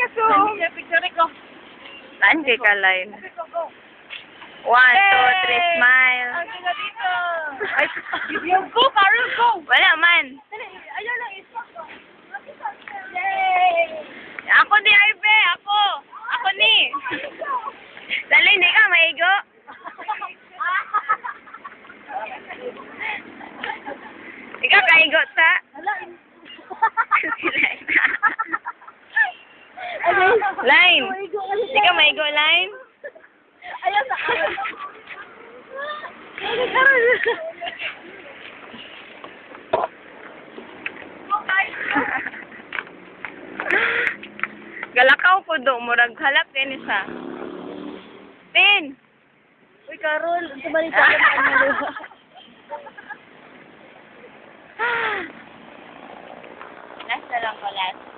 asong. Picture ko. Saan kay ka line? 1, 2, 3, smile. Ang ganda dito. Ay, yung go, Carol, go. Wala man. Ayun lang, isa ko. Yay! Ako ni Arbe, ako. Ako ni. Dali, hindi ka maigo. Ikaw kaigo sa? Line. Hindi ka maigo, line? Ayun na. Galakaw ko do, murag halap din sa. Pin. Uy, Carol, sumalita ka na ang maluha. Last na lang ko, last.